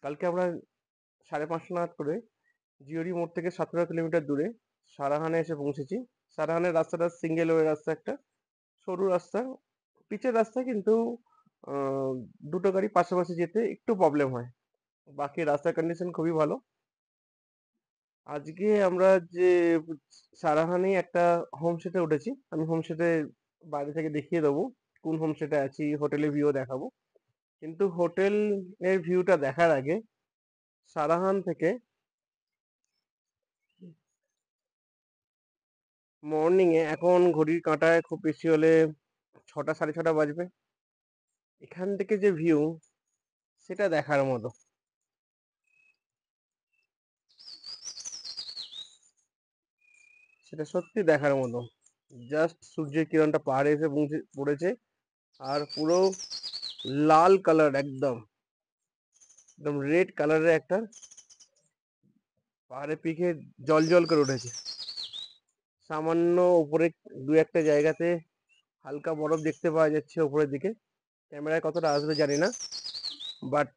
কালকে আমরা 5:30 নাগাদ করে জিওরি মোড় থেকে 17 কিলোমিটার দূরে সারাহানে এসে পৌঁছেছি। সারাহানের রাস্তাটা সিঙ্গেল ওয়ে রাস্তা, একটা সরু রাস্তা, পিচের রাস্তা, কিন্তু দুটো গাড়ি পাশাপাশি যেতে একটু প্রবলেম হয়, বাকি রাস্তার কন্ডিশন খুবই ভালো। আজকে আমরা যে সারাহানে একটা হোমস্টেতে উঠেছি, আমি হোমস্টেতে বাইরে থেকে দেখিয়ে দেবো কোন হোমস্টেতে আছি, হোটেলের ভিউ দেখাবো। কিন্তু হোটেল এর ভিউটা দেখার আগে সারাহান থেকে মর্নিং এ, এখন ঘড়ির কাঁটায় খুব বেশি হলে 6টা 6:30 বাজবে, এখান থেকে যে ভিউ সেটা দেখার মতো। সেটা সত্যি দেখার মতো। জাস্ট সূর্যের কিরণটা পাহাড়ে এসে পড়েছে, আর পুরো লাল কালার, একদম একদম রেড কালারের একটা পাহাড়ের পিকে জল জল করে উঠেছে। সামান্য উপরে দু একটা জায়গাতে হালকা বরফ দেখতে পাওয়া যাচ্ছে উপরের দিকে, ক্যামেরায় কতটা আসবে জানি না, বাট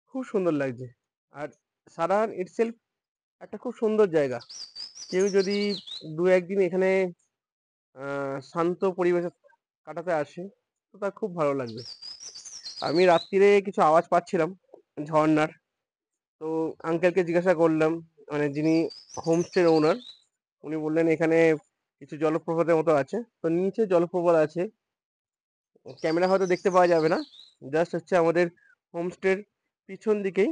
খুব সুন্দর লাগছে। আর সারাহান ইটসেলফ একটা খুব সুন্দর জায়গা। কেউ যদি দু একদিন এখানে শান্ত পরিবেশে কাটাতে আসে তো তার খুব ভালো লাগবে। আমি রাত্রিরে কিছু আওয়াজ পাচ্ছিলাম ঝর্ণার, তো আঙ্কেলকে জিজ্ঞাসা করলাম, মানে যিনি হোমস্টের ওনার, উনি বললেন এখানে কিছু জলপ্রপাতের মতো আছে। তো নিচে জলপ্রপাত আছে, ক্যামেরা হয়তো দেখতে পাওয়া যাবে না, জাস্ট হচ্ছে আমাদের হোমস্টের পিছন দিকেই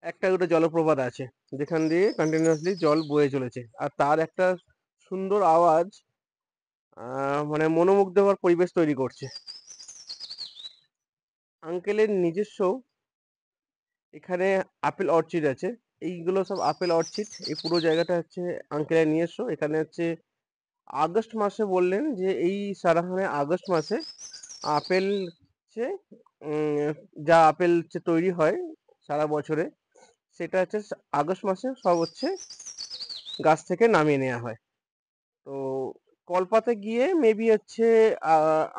একটা দুটো জলপ্রপাত আছে, যেখান দিয়ে কন্টিনিউয়াসলি জল বয়ে চলেছে, আর তার একটা সুন্দর আওয়াজ মানে মনোমুগ্ধকর পরিবেশ তৈরি করছে। আঙ্কেলের নিজস্ব এখানে আপেল অর্চিড আছে, এইগুলো সব আপেল অর্চিড। এই পুরো জায়গাটা হচ্ছে আঙ্কেলের নিজস্ব। এখানে হচ্ছে আগস্ট মাসে বললেন যে এই সারাহানে আগস্ট মাসে আপেল হচ্ছে যা আপেল হচ্ছে তৈরি হয় সারা বছরে, সেটা হচ্ছে আগস্ট মাসে সব হচ্ছে গাছ থেকে নামিয়ে নেওয়া হয়। তো কলপাতে গিয়ে মেবি হচ্ছে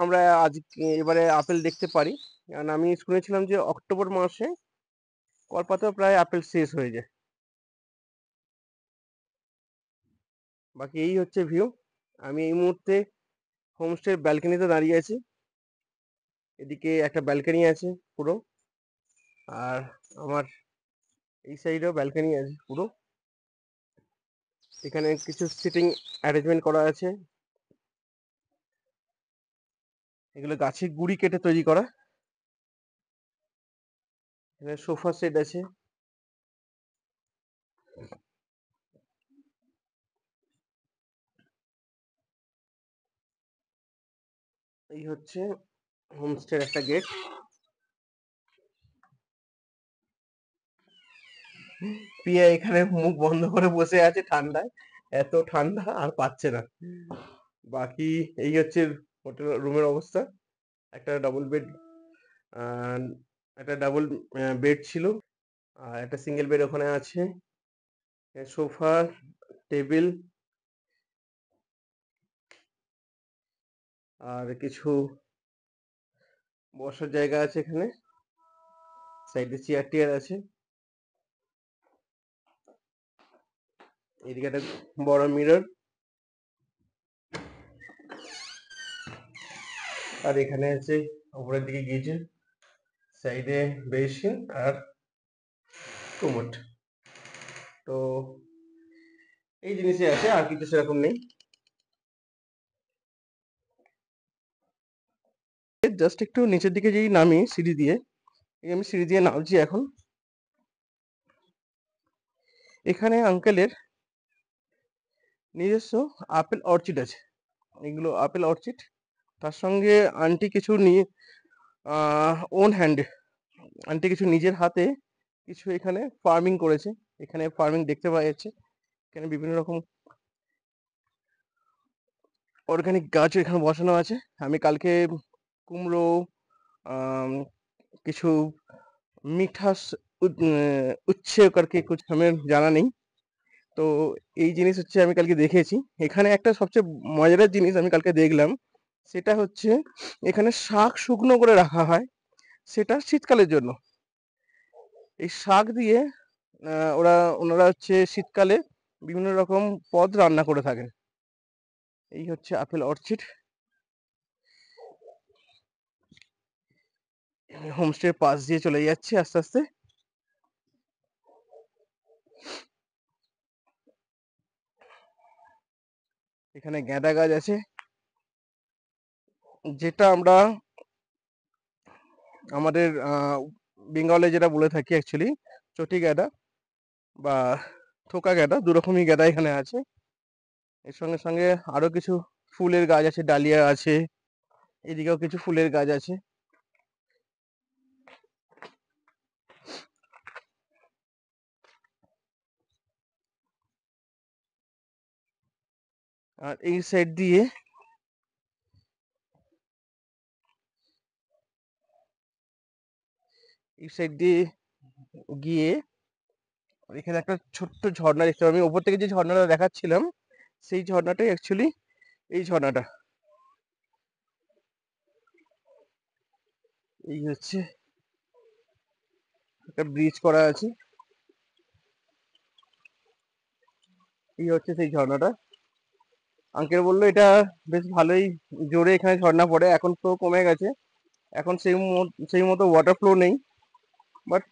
আমরা আজ এবারে আপেল দেখতে পারি, কারণ আমি শুনেছিলাম যে অক্টোবর মাসে কলপাতাও প্রায় আপেল শেষ হয়ে যায়। বাকি এই হচ্ছে ভিউ। আমি এই মুহূর্তে হোমস্টের ব্যালকনিতে দাঁড়িয়ে আছি, এদিকে একটা ব্যালকনি আছে পুরো, আর আমার এই সাইডেও ব্যালকনি আছে পুরো। এখানে কিছু সিটিং অ্যারেঞ্জমেন্ট করা আছে, এগুলো গাছের গুড়ি কেটে তৈরি করা। এখানে সোফা সেট আছে। এই হচ্ছে হোমস্টের একটা গেট। পিয়া এখানে মুখ বন্ধ করে বসে আছে ঠান্ডায়, এত ঠান্ডা আর পাচ্ছে না। বাকি এই হচ্ছে হোটেল রুমের অবস্থা। একটা ডাবল বেড, একটা ডাবল বেড ছিল, আর একটা সিঙ্গেল বেড ওখানে আছে, সোফা, টেবিল, আর কিছু বসার জায়গা আছে এখানে, সাইডে চেয়ার টিয়ার আছে। এদিকে একটা বড় মিরর, আর এখানে আছে উপরের দিকে গিয়েছে, সাইডে বেসিন আর কোমোড। তো এই জিনিসই আছে, আর কিছু সেরকম নেই। জাস্ট একটু নিচের দিকে যেই নামি সিঁড়ি দিয়ে, আমি সিঁড়ি দিয়ে নামছি এখন। এখানে আঙ্কেলের নিজস্ব আপেল অর্চিড আছে, এগুলো আপেল অর্চিড। তার সঙ্গে আন্টি কিছু নিয়ে ওন হ্যান্ডে, আন্টি কিছু নিজের হাতে কিছু এখানে ফার্মিং করেছে। এখানে ফার্মিং দেখতে পাওয়া যাচ্ছে, এখানে বিভিন্ন রকম অর্গানিক গাছ এখানে বসানো আছে। আমি কালকে কুমড়ো, কিছু মিঠাস উচ্ছে করকে কুছ हमें জানা নেই। তো এই জিনিস হচ্ছে আমি কালকে দেখেছি। এখানে একটা সবচেয়ে মজাদার জিনিস আমি কালকে দেখলাম, সেটা হচ্ছে এখানে শাক শুকনো করে রাখা হয়, সেটা শীতকালের জন্য। এই শাক দিয়ে ওনারা হচ্ছে শীতকালে বিভিন্ন রকম পদ রান্না করে থাকেন। এই হচ্ছে আপেল অর্চিড। হোমস্টের পাশ দিয়ে চলে যাচ্ছে আস্তে আস্তে। এখানে গাঁদা গাছ আছে, যেটা আমরা আমাদের বেঙ্গলে যেটা বলে থাকি অ্যাকচুয়ালি চটি গাঁদা বা থোকা গাঁদা, দুরকমই গাঁদা এখানে আছে। এর সঙ্গে সঙ্গে আরো কিছু ফুলের গাছ আছে, ডালিয়া আছে, এদিকেও কিছু ফুলের গাছ আছে। আর এই সাইড দিয়ে গিয়ে এখানে একটা ছোট্ট ঝর্ণা দেখতে পাবো। আমি ওপর থেকে যে ঝর্ণাটা দেখাচ্ছিলাম সেই ঝর্ণাটাই অ্যাকচুয়ালি এই ঝর্ণাটা। এই হচ্ছে একটা ব্রিজ করা আছে, এই হচ্ছে সেই ঝর্ণাটা। আঙ্কেল বললো এটা বেশ ভালোই জোরে এখানে ঝর্ণা পড়ে, এখন তো কমে গেছে, এখন সেই মতো ওয়াটার ফ্লো নেই, বাট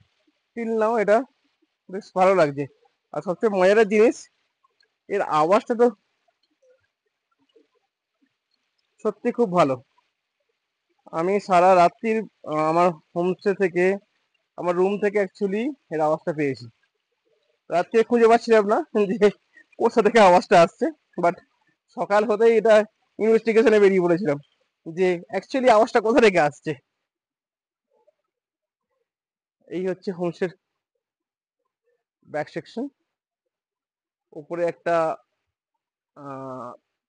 স্টিল নাও এটা বেশ ভালো লাগছে। আর সবচেয়ে মজার জিনিস, এর আওয়াজটা তো সত্যি খুব ভালো। আমি সারা রাত্রির আমার হোমস্টে থেকে, আমার রুম থেকে অ্যাকচুয়ালি এর আওয়াজটা পেয়েছি। রাত্রে খুঁজে পাচ্ছিলাম না যে কোথা থেকে আওয়াজটা আসছে, বাট সকাল হতেই এটা ইনভেস্টিগেশনে বেরিয়ে পড়েছিলাম যে অ্যাকচুয়ালি আওয়াজটা কোথা থেকে আসছে। এই হচ্ছে হোমস্টের ব্যাক সেকশন। উপরে একটা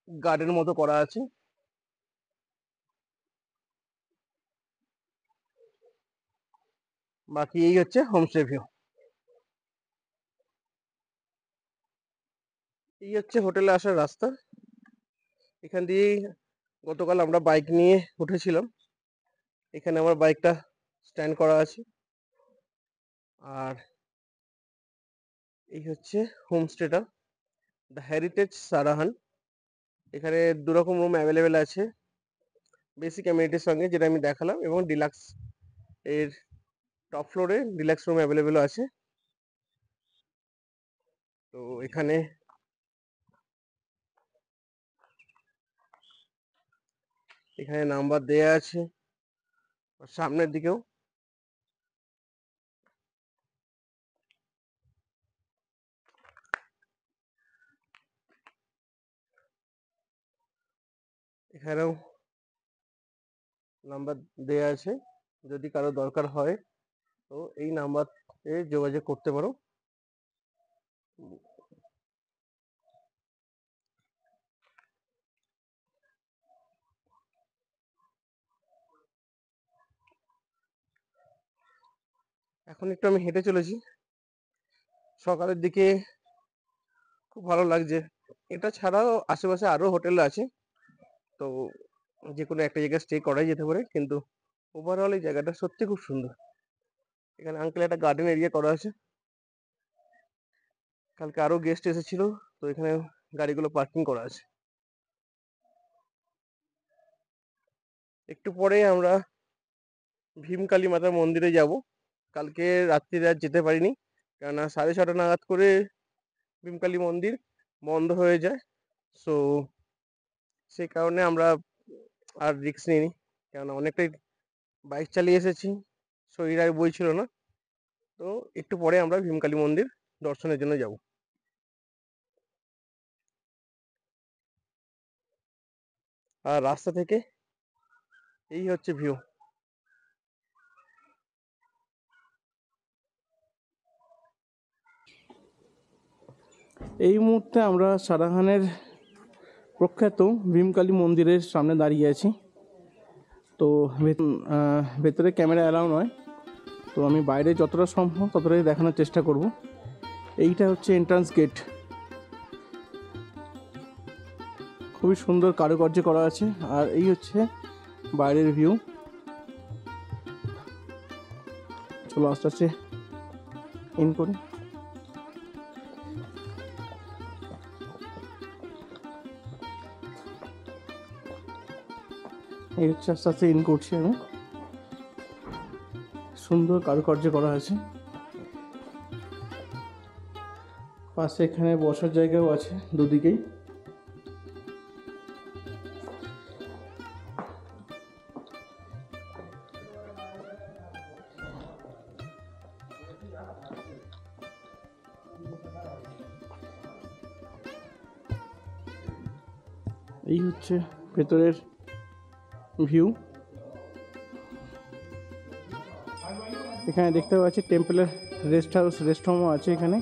গার্ডেন মতো করা আছে। বাকি এই হচ্ছে হোমস্টে ভিউ। এই হচ্ছে হোটেলে আসার রাস্তা। এখান দিয়েই গতকাল আমরা বাইক নিয়ে উঠেছিলাম। এখানে আমার বাইকটা স্ট্যান্ড করা আছে। আর এই হচ্ছে হোমস্টেটা, দ্য হেরিটেজ সারাহান। এখানে দুরকম রুম অ্যাভেলেবেল আছে, বেসিক অ্যামিনিটির সঙ্গে যেটা আমি দেখালাম, এবং ডিলাক্স এর টপ ফ্লোরে ডিলাক্স রুম অ্যাভেলেবেল আছে। তো এখানে নাম্বার দেয়া আছে, সামনের দিকেও। এখানেও নাম্বার দেয়া আছে, যদি কারো দরকার হয় তো এই নাম্বারে যোগাযোগ করতে পারো। এখন একটু আমি হেঁটে চলেছি, সকালের দিকে খুব ভালো লাগছে। এটা ছাড়াও আশেপাশে আরো হোটেল আছে, তো যে কোনো একটা জায়গায় স্টে করাই যেতে পারে, কিন্তু ওভারঅল এই জায়গাটা সত্যি খুব সুন্দর। এখানে আঙ্কেল একটা গার্ডেন এরিয়া করা আছে। কালকে আরো গেস্ট এসেছিল, তো এখানে গাড়িগুলো পার্কিং করা আছে। একটু পরে আমরা ভীমকালী মাতার মন্দিরে যাব। কালকে রাত্রিরে আর যেতে পারিনি, কেননা 6:30 নাগাদ করে ভীমকালী মন্দির বন্ধ হয়ে যায়। সো সেই কারণে আমরা আর রিস্ক নিইনি, কেননা অনেকটাই বাইক চালিয়ে এসেছি, শরীর আর বইছিল না। তো একটু পরে আমরা ভীমকালী মন্দির দর্শনের জন্য যাব। আর রাস্তা থেকে এই হচ্ছে ভিউ। এই মুহূর্তে আমরা সারাহানের প্রখ্যাত ভীমকালী মন্দিরের সামনে দাঁড়িয়ে আছি। তো ভেতরে ক্যামেরা অ্যালাউ নয়, তো আমি বাইরে যতটা সম্ভব ততটাই দেখানোর চেষ্টা করব। এইটা হচ্ছে এন্ট্রান্স গেট, খুবই সুন্দর কারুকার্য করা আছে। আর এই হচ্ছে বাইরের ভিউ। চলো আস্তে আস্তে ইন করি। এই হচ্ছে আস্তে আস্তে ইন করছি আমি। সুন্দর কারুকার্য করা আছে, পাশে এখানে বসার জায়গাও আছে দুদিকেই। এই হচ্ছে ভেতরের ভিউ। এখানে দেখতে পাচ্ছি টেম্পলের রেস্ট হাউস, রেস্ট হোমও আছে এখানে।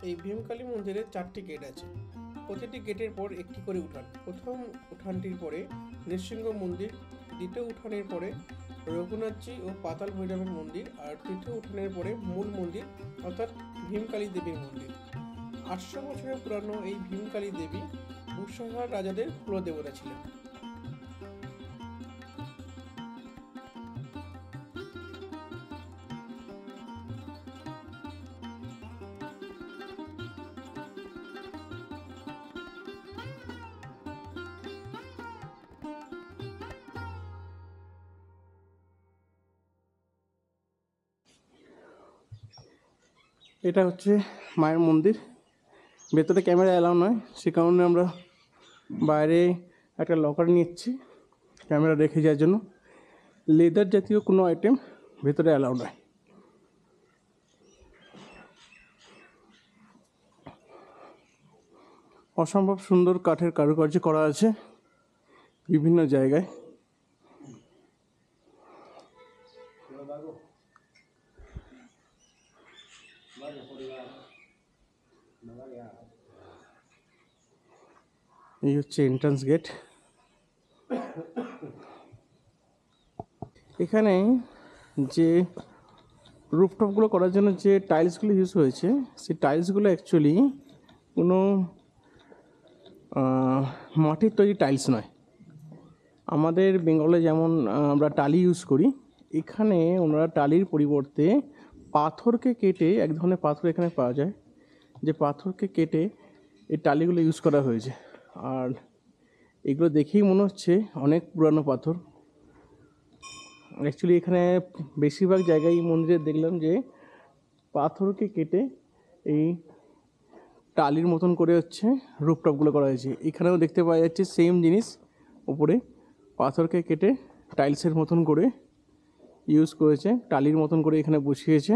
এই ভীমকালী মন্দিরে 4টি গেট আছে, প্রতিটি গেটের পর একটি করে উঠান। প্রথম উঠানটির পরে নৃসিংহ মন্দির, দ্বিতীয় উঠানের পরে রঘুনাথজি ও পাতাল ভৈরবের মন্দির, আর তৃতীয় উঠানের পরে মূল মন্দির অর্থাৎ ভীমকালী দেবীর মন্দির। 800 বছরের পুরানো এই ভীমকালী দেবী উষাহার রাজাদের কুলদেবতা ছিলেন। এটা হচ্ছে মায়ের মন্দির। ভেতরে ক্যামেরা অ্যালাউ নয়, সে কারণে আমরা বাইরে একটা লকার নিচ্ছি ক্যামেরা রেখে যাওয়ার জন্য। লেদার জাতীয় কোনো আইটেম ভেতরে অ্যালাউ নয়। অসম্ভব সুন্দর কাঠের কারুকার্য করা আছে বিভিন্ন জায়গায়। এই হচ্ছে এন্ট্রান্স গেট। এখানে যে রুফটপগুলো করার জন্য যে টাইলসগুলো ইউজ হয়েছে, সেই টাইলসগুলো অ্যাকচুয়ালি কোনো মাটির তৈরি টাইলস নয়। আমাদের বেঙ্গলে যেমন আমরা টালি ইউজ করি, এখানে ওনারা টালির পরিবর্তে পাথরকে কেটে, এক ধরনের পাথর এখানে পাওয়া যায়, যে পাথরকে কেটে এই টালিগুলো ইউজ করা হয়েছে। আর এগুলো দেখেই মনে হচ্ছে অনেক পুরানো পাথর। অ্যাকচুয়ালি এখানে বেশিরভাগ জায়গায় মন্দিরে দেখলাম যে পাথরকে কেটে এই টালির মতন করে হচ্ছে রুফটপগুলো করা হয়েছে। এখানেও দেখতে পাওয়া যাচ্ছে সেম জিনিস, উপরে পাথরকে কেটে টাইলসের মতন করে ইউজ করেছে, টালির মতন করে এখানে বসিয়েছে।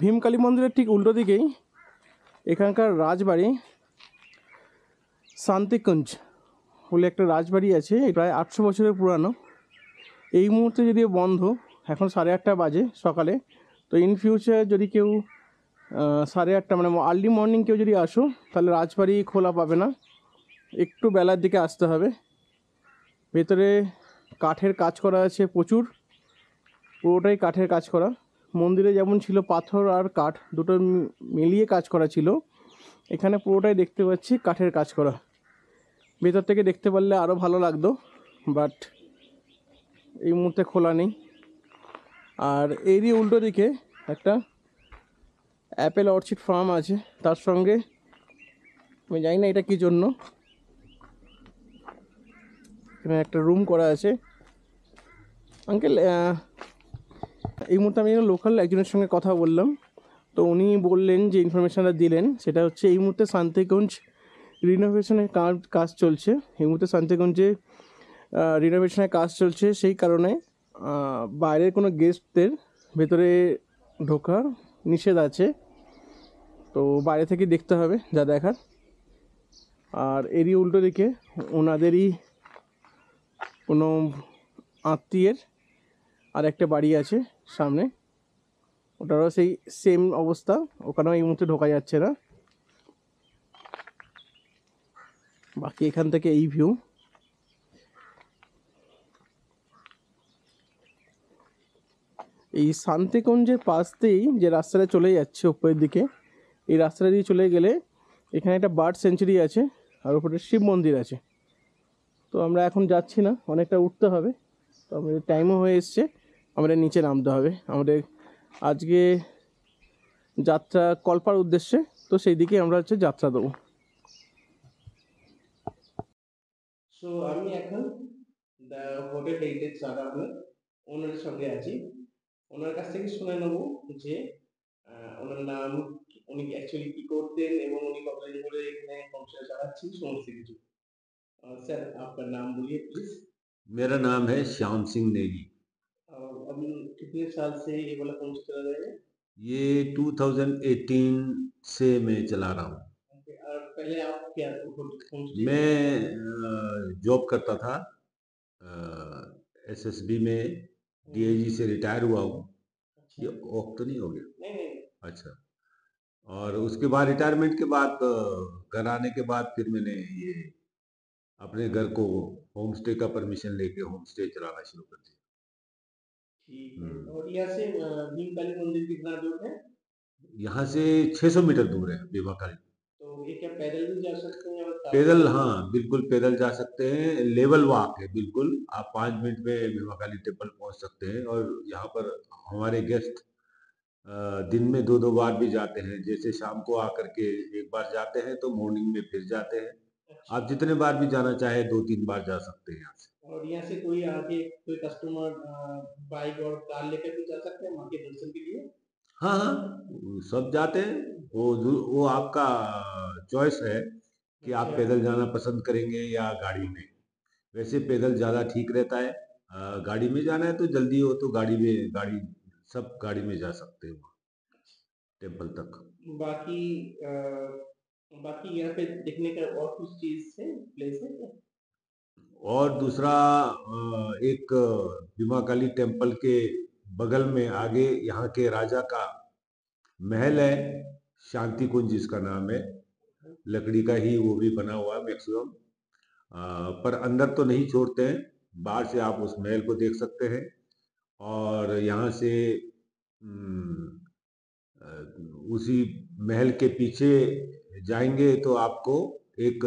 ভীমকালী মন্দিরের ঠিক উল্টো দিকেই এখানকার রাজবাড়ি শান্তিকুঞ্জ বলে একটা রাজবাড়ি আছে, প্রায় 800 বছরের পুরানো। এই মুহূর্তে যদিও বন্ধ, এখন 8:30 বাজে সকালে। তো ইন ফিউচার যদি কেউ 8:30 মানে আর্লি মর্নিং কেউ যদি আসো, তাহলে রাজবাড়ি খোলা পাবে না, একটু বেলার দিকে আসতে হবে। ভেতরে কাঠের কাজ করা আছে প্রচুর, পুরোটাই কাঠের কাজ করা। মন্দিরে যেমন ছিল পাথর আর কাঠ দুটো মিলিয়ে কাজ করা ছিল, এখানে পুরোটাই দেখতে পাচ্ছি কাঠের কাজ করা। ভেতর থেকে দেখতে পারলে আরও ভালো লাগতো, বাট এই মুহূর্তে খোলা নেই। আর এরই উল্টো দিকে একটা অ্যাপেল অর্চিড ফার্ম আছে, তার সঙ্গে আমি জানি না এটা কী জন্য এখানে একটা রুম করা আছে। আঙ্কেল, এই মুহূর্তে আমি লোকাল একজনের সঙ্গে কথা বললাম, তো উনি বললেন যে ইনফরমেশানটা দিলেন, সেটা হচ্ছে এই মুহূর্তে শান্তিকুঞ্জ রিনোভেশনের কাজ চলছে। এই মুহূর্তে শান্তিকুঞ্জে রিনোভেশনের কাজ চলছে, সেই কারণে বাইরের কোনো গেস্টদের ভেতরে ঢোকা নিষেধ আছে। তো বাইরে থেকে দেখতে হবে যা দেখার। আর এরই উল্টো দিকে ওনাদেরই কোনো আত্মীয়ের আর একটা বাড়ি আছে সামনে, ওটারও সেই সেম অবস্থা, ওখানেও এই মুহূর্তে ঢোকা যাচ্ছে না। বাকি এখান থেকে এই ভিউ। এই শান্তিকুঞ্জের পাশ দিয়েই যে রাস্তাটা চলে যাচ্ছে উপরের দিকে, এই রাস্তাটা দিয়ে চলে গেলে এখানে একটা বার্ড সেঞ্চুরি আছে, আর ওপরে শিব মন্দির আছে। তো আমরা এখন যাচ্ছি না, অনেকটা উঠতে হবে, তো আমাদের টাইমও হয়ে এসছে, আমাদের নিচে নামতে হবে। আমাদের আজকে যাত্রা কল্পার উদ্দেশ্যে, তো সেই দিকে আমরা হচ্ছে যাত্রা দেবো। সো আমি এখন দ্য হোটেল হেরিটেজ সারাহানের ওনারের সঙ্গে আছি। ওনার কাছ থেকে শুনে নেবো যে ওনার নাম, উনি অ্যাকচুয়ালি কি করতেন এবং উনি কতদিন ধরে এখানে সংসার চালাচ্ছেন, সমস্ত কিছু। सर आपका नाम बोलिए प्लीज। मेरा नाम है श्याम सिंह नेगी। अभी कितने साल से ये वाला होम चला रहे हैं? ये 2018 से मैं चला रहा हूँ। और पहले आप क्या मैं जॉब करता था एसएसबी में, डीआईजी से रिटायर हुआ हूँ। ये ऑफ तो नहीं हो गया? नहीं। अच्छा। और उसके बाद रिटायरमेंट के बाद घर आने के बाद फिर मैंने ये अपने घर को होम स्टे का परमिशन लेके होम स्टे चलाना शुरू कर दिया। ठीक है। और यहाँ से भीमकाली मंदिर कितना दूर है? यहाँ से 600 मीटर दूर है भीमाकाली। तो ये क्या पैदल भी जा सकते हैं? पैदल, हाँ बिल्कुल पैदल जा सकते हैं। लेवल वॉक है बिल्कुल, आप 5 मिनट में भीमाकाली टेम्पल पहुंच सकते हैं। और यहाँ पर हमारे गेस्ट दिन में 2-2 बार भी जाते हैं। जैसे शाम को आकर के एक बार जाते हैं तो मॉर्निंग में फिर जाते हैं। आप जितने बार भी जाना चाहे 2-3 बार जा सकते हैं यहाँ से। और यहाँ से कोई आगे कोई कस्टमर बाइक और कार लेकर भी जा सकते हैं माँ के दर्शन के लिए? हाँ हाँ, सब जाते हैं। वो आपका चॉइस है कि आप पैदल जाना पसंद करेंगे या गाड़ी में। वैसे पैदल ज़्यादा ठीक रहता है। गाड़ी में जाना है तो जल्दी हो तो गाड़ी सब गाड़ी में जा सकते हो टेम्पल तक। बाकी बाकी यहाँ पे देखने का और कुछ चीज है, प्लेस है क्या? और दूसरा एक भीमाकाली टेम्पल के बगल में आगे यहाँ के राजा का महल है, शांति कुंज जिसका नाम है। लकड़ी का ही वो भी बना हुआ है मैक्सिमम, पर अंदर तो नहीं छोड़ते हैं। बाहर से आप उस महल को देख सकते हैं। और यहाँ से उसी महल के पीछे जाएंगे तो आपको एक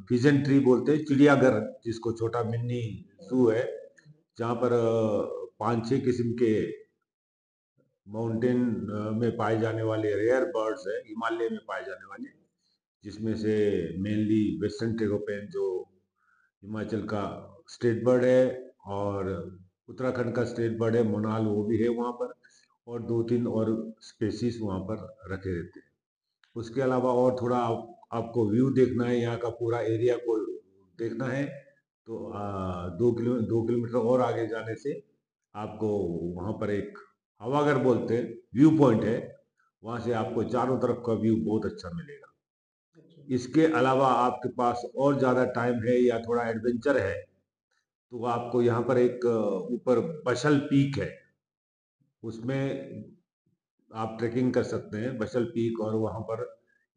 पिजन ट्री बोलते हैं, चिड़ियाघर जिसको छोटा मिनी जू है, जहाँ पर 5-6 किस्म के माउंटेन में पाए जाने वाले रेयर बर्ड्स है, हिमालय में पाए जाने वाले, जिसमें से मेनली वेस्टर्न ट्रेगोपैन जो हिमाचल का स्टेट बर्ड है, और उत्तराखंड का स्टेट बर्ड है मोनाल, वो भी है वहाँ पर। और 2-3 और स्पेसीज वहाँ पर रखे रहते हैं। उसके अलावा और थोड़ा आपको व्यू देखना है, यहाँ का पूरा एरिया को देखना है, तो 2 किलोमीटर और आगे जाने से आपको वहाँ पर एक हवागर बोलते हैं व्यू पॉइंट है, वहाँ से आपको चारों तरफ का व्यू बहुत अच्छा मिलेगा। इसके अलावा आपके पास और ज़्यादा टाइम है या थोड़ा एडवेंचर है तो आपको यहाँ पर एक ऊपर बशल पीक है, उसमें आप ट्रेकिंग कर सकते हैं, बशल पीक। और वहाँ पर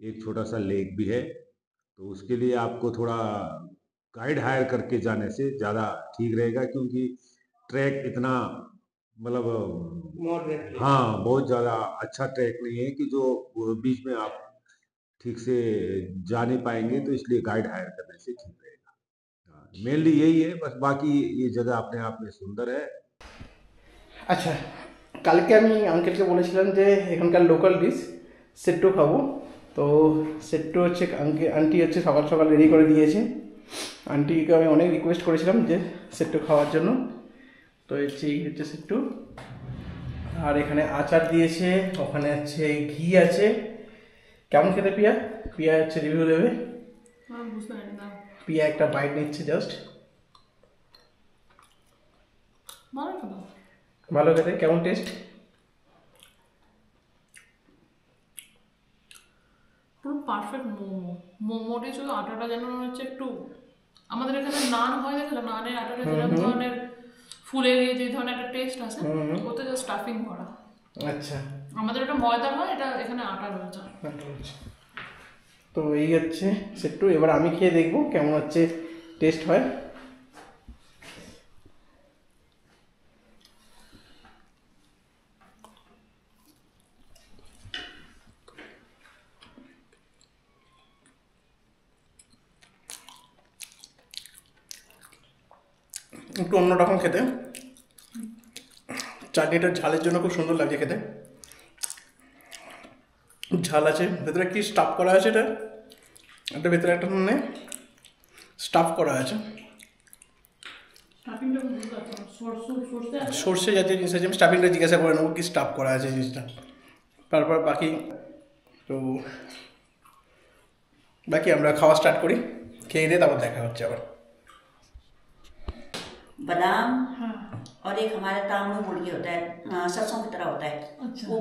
एक छोटा सा लेक भी है, तो उसके लिए आपको थोड़ा गाइड हायर करके जाने से ज़्यादा ठीक रहेगा, क्योंकि ट्रैक इतना मतलब हाँ बहुत ज़्यादा अच्छा ट्रैक नहीं है कि जो बीच में आप ठीक से जा नहीं पाएंगे, तो इसलिए गाइड हायर करने से ठीक रहेगा। मेनली यही है बस, बाकी ये जगह अपने आप में सुंदर है। আচ্ছা, কালকে আমি আঙ্কেলকে বলেছিলাম যে এখানকার লোকাল ডিশ সেট্টু খাবো। তো সেট্টু হচ্ছে আন্টি হচ্ছে সকাল সকাল রেডি করে দিয়েছে। আন্টিকে আমি অনেক রিকোয়েস্ট করেছিলাম যে সেট্টু খাওয়ার জন্য। তো এই হচ্ছে সেট্টু, আর এখানে আচার দিয়েছে, ওখানে হচ্ছে ঘি আছে। কেমন খেতে পিয়া? পিয়া হচ্ছে রিভিউ দেবে। পিয়া একটা বাইট নিচ্ছে জাস্ট। ভালো খেতে, কেমন টেস্ট? পুরো পারফেক্ট মোমোটি, শুধু আটাটা যেন হচ্ছে একটু আমাদের এখানে নান হয়, দেখলে নানের আটাটা যেরকম ধরনের ফুলে গিয়ে যে ধরনের একটা টেস্ট আছে, ওতে জাস্ট স্টাফিং ভরা। আচ্ছা, আমাদের এটা ময়দা হয়, এটা এখানে আটা রয়েছে। তো এই হচ্ছে সেট্টু। এবার আমি খেয়ে দেখবো কেমন হচ্ছে টেস্ট হয়। একটু অন্যরকম খেতে। চাটনিটা ঝালের জন্য খুব সুন্দর লাগছে খেতে, ঝাল আছে। ভেতরে কি স্টাফ করা আছে, এটা ভেতরে একটা মানে স্টাফ করা আছে, সর্ষে জাতীয় জিনিস আছে। আমি স্টাফিংটা জিজ্ঞাসা করে নেবো কি স্টাফ করা আছে জিনিসটা, তারপর বাকি আমরা খাওয়া স্টার্ট করি, খেয়ে দিয়ে তারপর দেখা হচ্ছে আবার। बादाम और एक हमारा तांबू बोल के होता है, सरसों की तरह होता है। अच्छा। वो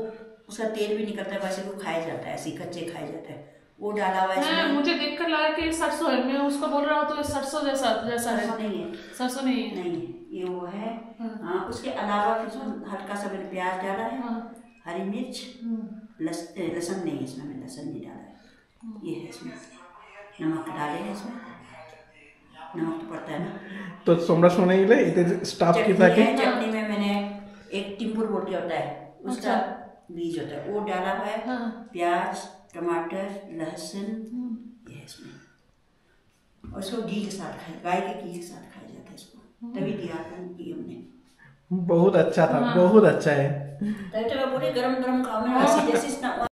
उसका तेल भी निकलता है, वैसे वो खाया जाता है, ऐसे कच्चे खाया जाता है। वो डाला हुआ है मैं इसमें। मुझे देखकर लगा कि सरसों है, मैं उसको बोल रहा हूँ तो ये सरसों जैसा जैसा है। सरसों नहीं है, सरसों नहीं है। नहीं है, ये वो है। हाँ, उसके अलावा फिर उसमें हल्का सा मैंने प्याज डाला है, हाँ। हरी मिर्च, लहसुन नहीं है इसमें, मैंने लहसुन नहीं डाला है। ये है इसमें, नमक डाले हैं इसमें, नमक तो पड़ता है ना। তো তোমরা শুনে নিলে এতে স্টাফ কি থাকে। चटनी में मैंने एक टिम्पुर बोल के होता है, उसका बीज होता है, वो डाला हुआ है। हाँ। प्याज, टमाटर, लहसुन, ये है इसमें। और इसको घी के साथ खाया, गाय के घी के साथ खाया जाता है इसको, तभी दिया था घी हमने। बहुत अच्छा था, बहुत अच्छा है। तभी तो मैं पूरे गरम गरम खाओ, मैं ऐसी जैसी